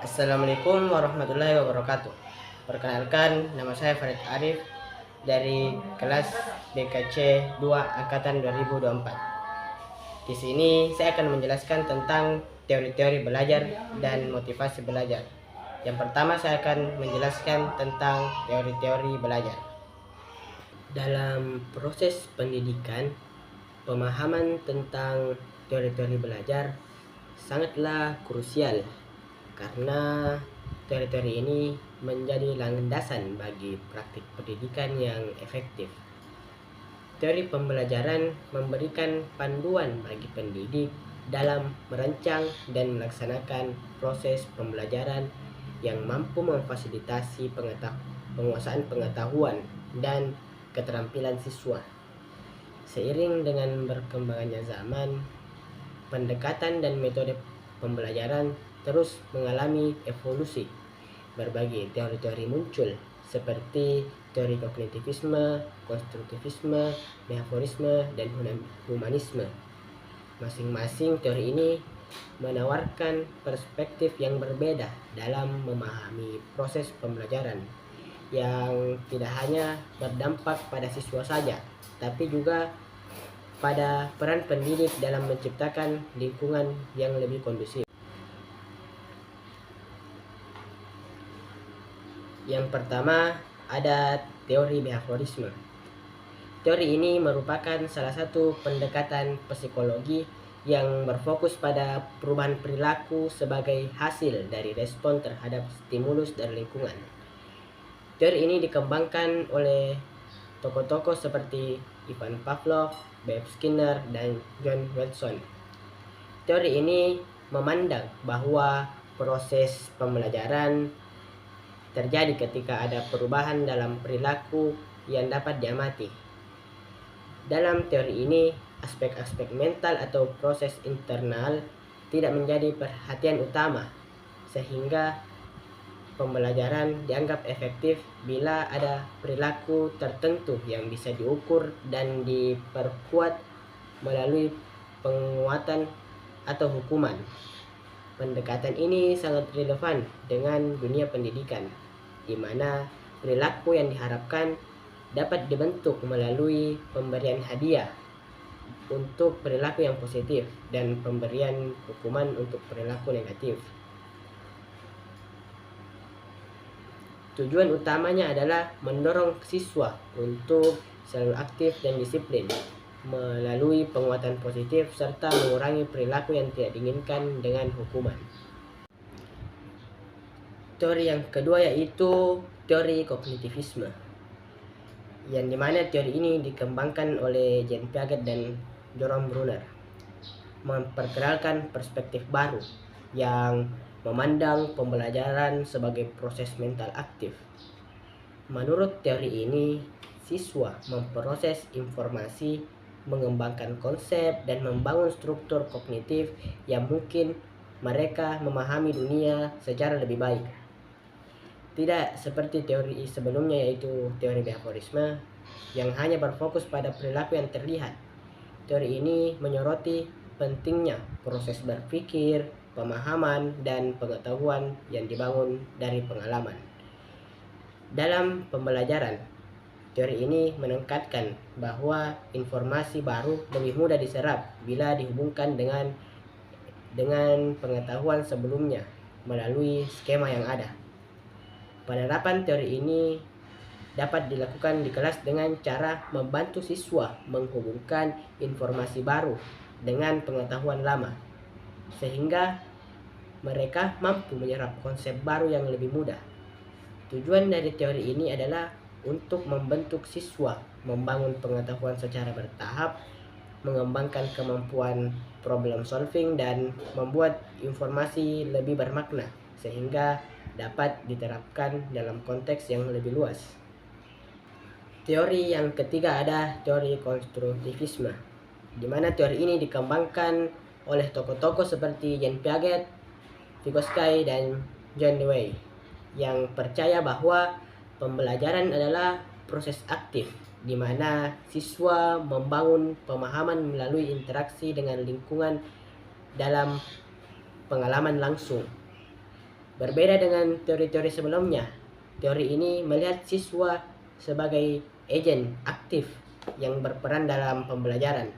Assalamualaikum warahmatullahi wabarakatuh. Perkenalkan, nama saya Farid Arif dari kelas BKC 2 angkatan 2024. Di sini saya akan menjelaskan tentang teori-teori belajar dan motivasi belajar. Yang pertama saya akan menjelaskan tentang teori-teori belajar. Dalam proses pendidikan, pemahaman tentang teori-teori belajar sangatlah krusial karena teori-teori ini menjadi landasan bagi praktik pendidikan yang efektif. Teori pembelajaran memberikan panduan bagi pendidik dalam merancang dan melaksanakan proses pembelajaran yang mampu memfasilitasi penguasaan pengetahuan dan keterampilan siswa. Seiring dengan berkembangnya zaman, pendekatan dan metode pembelajaran terus mengalami evolusi. Berbagai teori-teori muncul seperti teori kognitivisme, konstruktivisme, behaviorisme, dan humanisme. Masing-masing teori ini menawarkan perspektif yang berbeda dalam memahami proses pembelajaran yang tidak hanya berdampak pada siswa saja, tapi juga pada peran pendidik dalam menciptakan lingkungan yang lebih kondusif. Yang pertama, ada teori behaviorisme. Teori ini merupakan salah satu pendekatan psikologi yang berfokus pada perubahan perilaku sebagai hasil dari respon terhadap stimulus dari lingkungan. Teori ini dikembangkan oleh tokoh-tokoh seperti Ivan Pavlov, B.F. Skinner, dan John Watson. Teori ini memandang bahwa proses pembelajaran terjadi ketika ada perubahan dalam perilaku yang dapat diamati. Dalam teori ini, aspek-aspek mental atau proses internal tidak menjadi perhatian utama, sehingga pembelajaran dianggap efektif bila ada perilaku tertentu yang bisa diukur dan diperkuat melalui penguatan atau hukuman. Pendekatan ini sangat relevan dengan dunia pendidikan, di mana perilaku yang diharapkan dapat dibentuk melalui pemberian hadiah untuk perilaku yang positif dan pemberian hukuman untuk perilaku negatif. Tujuan utamanya adalah mendorong siswa untuk selalu aktif dan disiplin melalui penguatan positif serta mengurangi perilaku yang tidak diinginkan dengan hukuman. Teori yang kedua yaitu teori kognitivisme, yang dimana teori ini dikembangkan oleh Jean Piaget dan Jerome Bruner, memperkenalkan perspektif baru yang memandang pembelajaran sebagai proses mental aktif. Menurut teori ini, siswa memproses informasi, mengembangkan konsep, dan membangun struktur kognitif yang mungkin mereka memahami dunia secara lebih baik. Tidak seperti teori sebelumnya yaitu teori behaviorisme yang hanya berfokus pada perilaku yang terlihat. Teori ini menyoroti pentingnya proses berpikir, pemahaman, dan pengetahuan yang dibangun dari pengalaman. Dalam pembelajaran, teori ini menekankan bahwa informasi baru lebih mudah diserap bila dihubungkan dengan pengetahuan sebelumnya melalui skema yang ada. Penerapan teori ini dapat dilakukan di kelas dengan cara membantu siswa menghubungkan informasi baru dengan pengetahuan lama, sehingga mereka mampu menyerap konsep baru yang lebih mudah. Tujuan dari teori ini adalah untuk membentuk siswa membangun pengetahuan secara bertahap, mengembangkan kemampuan problem solving, dan membuat informasi lebih bermakna sehingga dapat diterapkan dalam konteks yang lebih luas. Teori yang ketiga ada teori konstruktivisme, di mana teori ini dikembangkan oleh tokoh-tokoh seperti Jean Piaget, Vygotsky, dan John Dewey, yang percaya bahwa pembelajaran adalah proses aktif di mana siswa membangun pemahaman melalui interaksi dengan lingkungan dalam pengalaman langsung. Berbeda dengan teori-teori sebelumnya, teori ini melihat siswa sebagai agen aktif yang berperan dalam pembelajaran,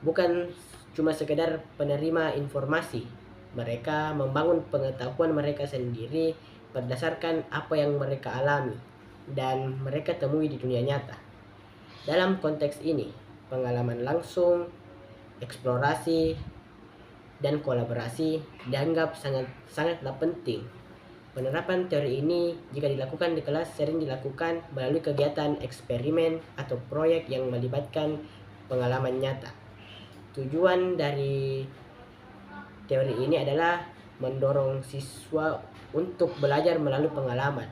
bukan cuma sekedar penerima informasi. Mereka membangun pengetahuan mereka sendiri berdasarkan apa yang mereka alami dan mereka temui di dunia nyata. Dalam konteks ini, pengalaman langsung, eksplorasi, dan kolaborasi dianggap sangatlah penting. Penerapan teori ini jika dilakukan di kelas sering dilakukan melalui kegiatan eksperimen atau proyek yang melibatkan pengalaman nyata. Tujuan dari teori ini adalah mendorong siswa untuk belajar melalui pengalaman,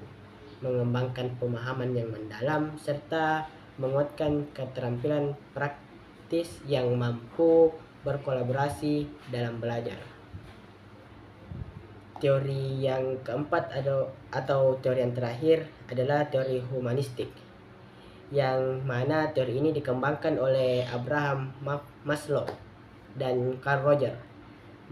mengembangkan pemahaman yang mendalam, serta menguatkan keterampilan praktis yang mampu berkolaborasi dalam belajar. Teori yang keempat atau teori yang terakhir adalah teori humanistik, yang mana teori ini dikembangkan oleh Abraham Maslow dan Carl Rogers,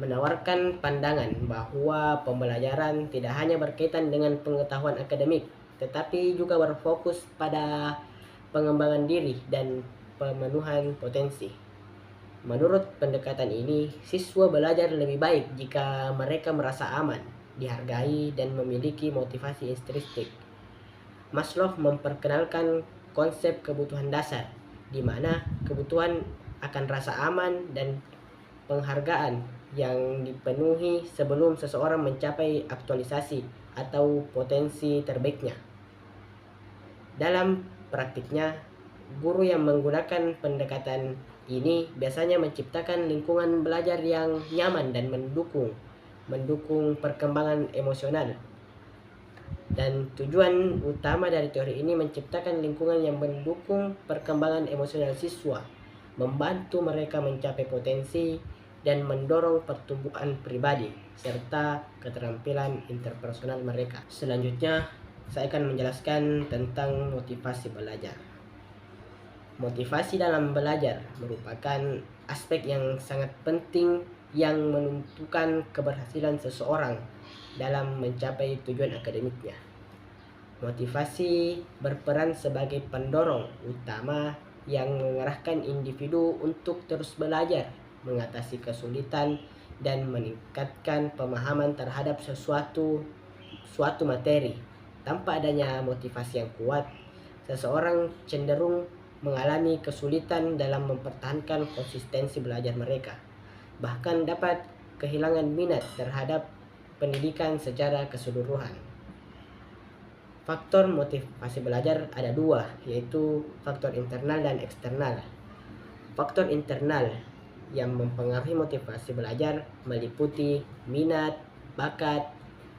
menawarkan pandangan bahwa pembelajaran tidak hanya berkaitan dengan pengetahuan akademik, tetapi juga berfokus pada pengembangan diri dan pemenuhan potensi. Menurut pendekatan ini, siswa belajar lebih baik jika mereka merasa aman, dihargai, dan memiliki motivasi intrinsik. Maslow memperkenalkan konsep kebutuhan dasar, di mana kebutuhan akan rasa aman dan penghargaan yang dipenuhi sebelum seseorang mencapai aktualisasi atau potensi terbaiknya. Dalam praktiknya, guru yang menggunakan pendekatan ini biasanya menciptakan lingkungan belajar yang nyaman dan mendukung perkembangan emosional. Dan tujuan utama dari teori ini menciptakan lingkungan yang mendukung perkembangan emosional siswa, membantu mereka mencapai potensi, dan mendorong pertumbuhan pribadi serta keterampilan interpersonal mereka. Selanjutnya, saya akan menjelaskan tentang motivasi belajar. Motivasi dalam belajar merupakan aspek yang sangat penting yang menentukan keberhasilan seseorang dalam mencapai tujuan akademiknya. Motivasi berperan sebagai pendorong utama yang mengarahkan individu untuk terus belajar, mengatasi kesulitan, dan meningkatkan pemahaman terhadap suatu materi. Tanpa adanya motivasi yang kuat, seseorang cenderung mengalami kesulitan dalam mempertahankan konsistensi belajar mereka, bahkan dapat kehilangan minat terhadap pendidikan secara keseluruhan. Faktor motivasi belajar ada dua, yaitu faktor internal dan eksternal. Faktor internal yang mempengaruhi motivasi belajar meliputi minat, bakat,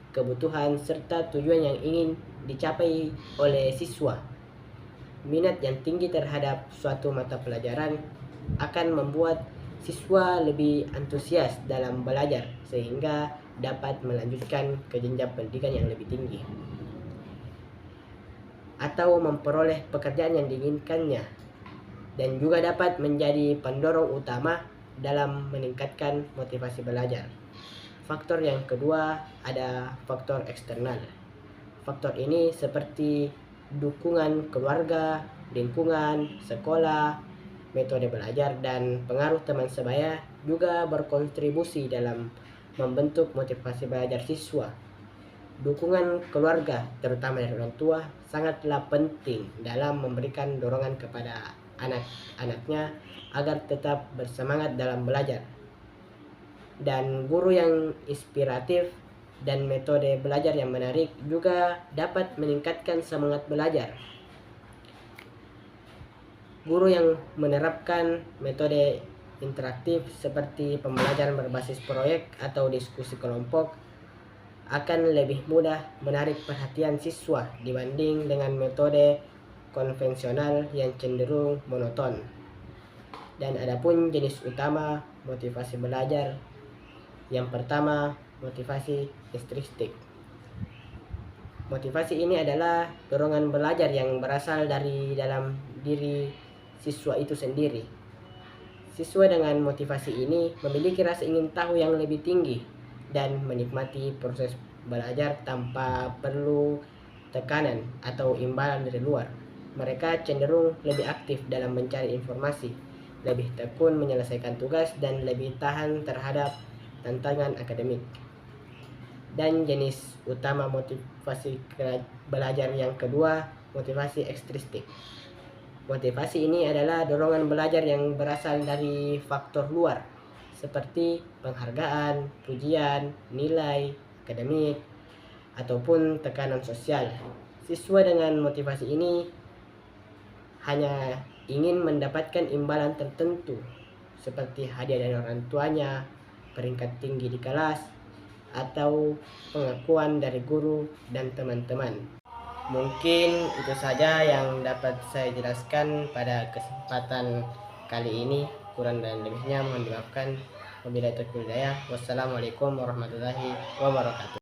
kebutuhan, serta tujuan yang ingin dicapai oleh siswa. Minat yang tinggi terhadap suatu mata pelajaran akan membuat siswa lebih antusias dalam belajar sehingga dapat melanjutkan ke jenjang pendidikan yang lebih tinggi atau memperoleh pekerjaan yang diinginkannya, dan juga dapat menjadi pendorong utama dalam meningkatkan motivasi belajar. Faktor yang kedua ada faktor eksternal. Faktor ini seperti dukungan keluarga, lingkungan, sekolah, metode belajar, dan pengaruh teman sebaya juga berkontribusi dalam membentuk motivasi belajar siswa. Dukungan keluarga, terutama dari orang tua, sangatlah penting dalam memberikan dorongan kepada anak-anaknya agar tetap bersemangat dalam belajar. Dan guru yang inspiratif dan metode belajar yang menarik juga dapat meningkatkan semangat belajar. Guru yang menerapkan metode interaktif seperti pembelajaran berbasis proyek atau diskusi kelompok akan lebih mudah menarik perhatian siswa dibanding dengan metode konvensional yang cenderung monoton. Dan adapun jenis utama motivasi belajar, yang pertama, motivasi intrinsik. Motivasi ini adalah dorongan belajar yang berasal dari dalam diri siswa itu sendiri. Siswa dengan motivasi ini memiliki rasa ingin tahu yang lebih tinggi dan menikmati proses belajar tanpa perlu tekanan atau imbalan dari luar. Mereka cenderung lebih aktif dalam mencari informasi, lebih tekun menyelesaikan tugas, dan lebih tahan terhadap tantangan akademik. Dan jenis utama motivasi belajar yang kedua, motivasi ekstrinsik. Motivasi ini adalah dorongan belajar yang berasal dari faktor luar, seperti penghargaan, pujian, nilai akademik, ataupun tekanan sosial. Siswa dengan motivasi ini hanya ingin mendapatkan imbalan tertentu, seperti hadiah dari orang tuanya, peringkat tinggi di kelas, atau pengakuan dari guru dan teman-teman. Mungkin itu saja yang dapat saya jelaskan pada kesempatan kali ini. Kurang dan lebihnya mohon dimaafkan. Wabillahi taufiq wal hidayah. Wassalamualaikum warahmatullahi wabarakatuh.